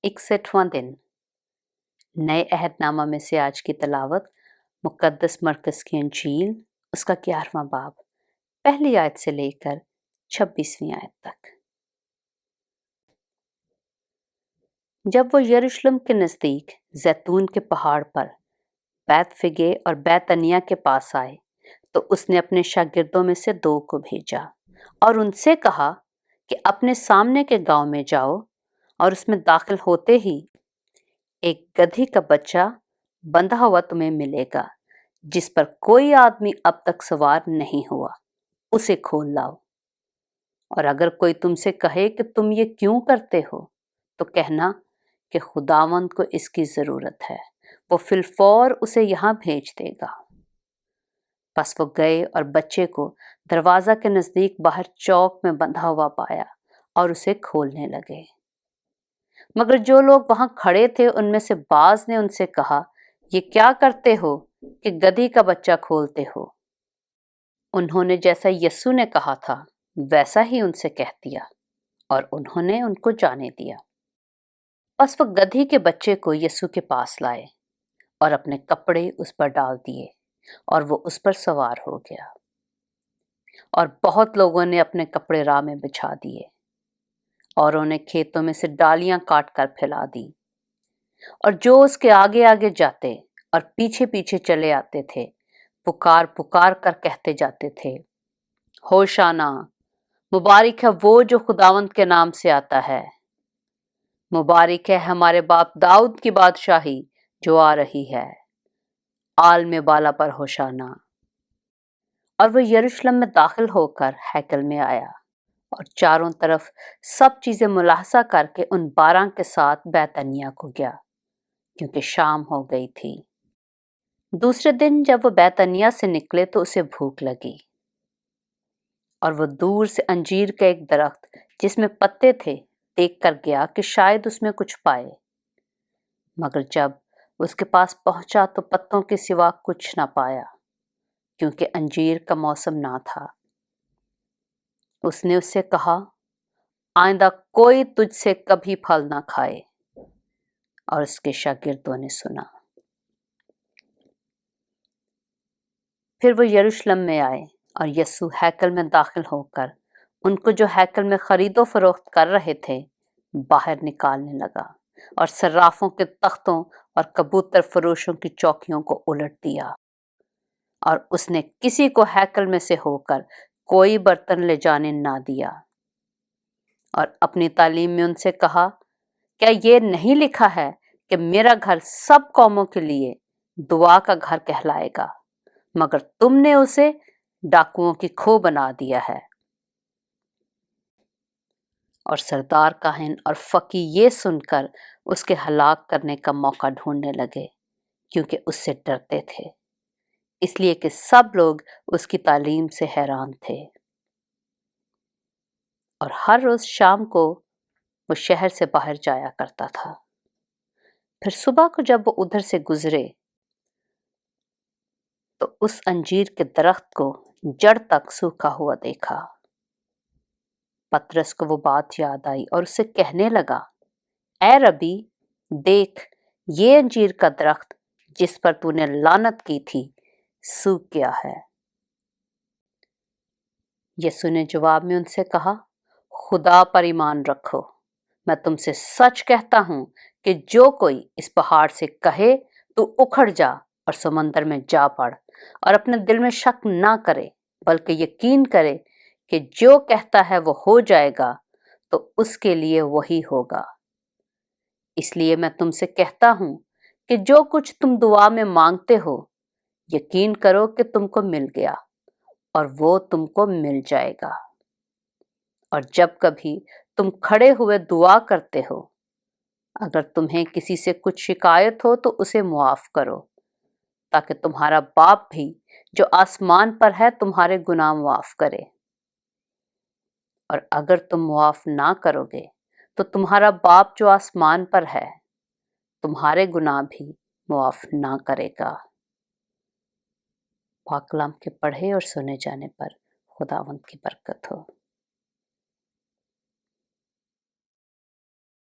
61वां दिन। नए अहदनामा में से आज की तलावत मुक़द्दस मरकज़ की अंजील, उसका 11वां बाब, पहली आयत से लेकर 26वीं आयत तक। जब वो यरूशलेम के नज़दीक जैतून के पहाड़ पर बैतफगे और बैतनिय्याह के पास आए तो उसने अपने शागिर्दों में से 2 को भेजा और उनसे कहा कि अपने सामने के गांव में जाओ और उसमें दाखिल होते ही एक गधी का बच्चा बंधा हुआ तुम्हें मिलेगा जिस पर कोई आदमी अब तक सवार नहीं हुआ, उसे खोल लाओ। और अगर कोई तुमसे कहे कि तुम ये क्यों करते हो तो कहना कि खुदावंद को इसकी ज़रूरत है, वो फिलफौर उसे यहाँ भेज देगा। बस वो गए और बच्चे को दरवाज़ा के नज़दीक बाहर चौक में बंधा हुआ पाया और उसे खोलने लगे। मगर जो लोग वहाँ खड़े थे उनमें से बाज़ ने उनसे कहा, ये क्या करते हो कि गधी का बच्चा खोलते हो? उन्होंने जैसा यीशु ने कहा था वैसा ही उनसे कह दिया और उन्होंने उनको जाने दिया। बस वो गधी के बच्चे को यीशु के पास लाए और अपने कपड़े उस पर डाल दिए और वो उस पर सवार हो गया। और बहुत लोगों ने अपने कपड़े राह में बिछा दिए और उन्हें खेतों में से डालियां काट कर फैला दी। और जो उसके आगे आगे जाते और पीछे पीछे चले आते थे, पुकार पुकार कर कहते जाते थे, होशाना, मुबारक है वो जो खुदावंद के नाम से आता है, मुबारक है हमारे बाप दाऊद की बादशाही जो आ रही है, आल में बाला पर होशाना। और वह यरूशलेम में दाखिल होकर हैकल में आया और चारों तरफ सब चीजें मुलाहजा करके उन 12 के साथ बैतनिय्याह को गया, क्योंकि शाम हो गई थी। दूसरे दिन जब वो बैतनिय्याह से निकले तो उसे भूख लगी और वो दूर से अंजीर का एक दरख्त जिसमें पत्ते थे देख कर गया कि शायद उसमें कुछ पाए। मगर जब उसके पास पहुंचा तो पत्तों के सिवा कुछ ना पाया, क्योंकि अंजीर का मौसम ना था। उसने उससे कहा, आइंदा कोई तुझसे कभी फल ना खाए। और उसके शागिर्दों ने सुना। फिर वो यरूशलेम में आए और यीशु हैकल में दाखिल होकर उनको जो हैकल में खरीदो फरोख्त कर रहे थे बाहर निकालने लगा और सर्राफों के तख्तों और कबूतर फरोशों की चौकियों को उलट दिया। और उसने किसी को हैकल में से होकर कोई बर्तन ले जाने ना दिया। और अपनी तालीम में उनसे कहा, क्या ये नहीं लिखा है कि मेरा घर सब कौमों के लिए दुआ का घर कहलाएगा, मगर तुमने उसे डाकुओं की खो बना दिया है। और सरदार काहिन और फकी ये सुनकर उसके हलाक करने का मौका ढूंढने लगे, क्योंकि उससे डरते थे, इसलिए कि सब लोग उसकी तालीम से हैरान थे। और हर रोज शाम को वो शहर से बाहर जाया करता था। फिर सुबह को जब वो उधर से गुजरे तो उस अंजीर के दरख्त को जड़ तक सूखा हुआ देखा। पतरस को वो बात याद आई और उससे कहने लगा, ऐ रबी, देख, ये अंजीर का दरख्त जिस पर तूने लानत की थी सूख गया है। यीशु ने जवाब में उनसे कहा, खुदा पर ईमान रखो, मैं तुमसे सच कहता हूं कि जो कोई इस पहाड़ से कहे तू उखड़ जा और समंदर में जा पड़, और अपने दिल में शक ना करे बल्कि यकीन करे कि जो कहता है वो हो जाएगा, तो उसके लिए वही होगा। इसलिए मैं तुमसे कहता हूं कि जो कुछ तुम दुआ में मांगते हो, यकीन करो कि तुमको मिल गया और वो तुमको मिल जाएगा। और जब कभी तुम खड़े हुए दुआ करते हो, अगर तुम्हें किसी से कुछ शिकायत हो तो उसे मुआफ करो, ताकि तुम्हारा बाप भी जो आसमान पर है तुम्हारे गुनाह मुआफ करे। और अगर तुम मुआफ ना करोगे तो तुम्हारा बाप जो आसमान पर है तुम्हारे गुनाह भी मुआफ ना करेगा। पाक कलाम के पढ़े और सुने जाने पर खुदावंद की बरकत हो।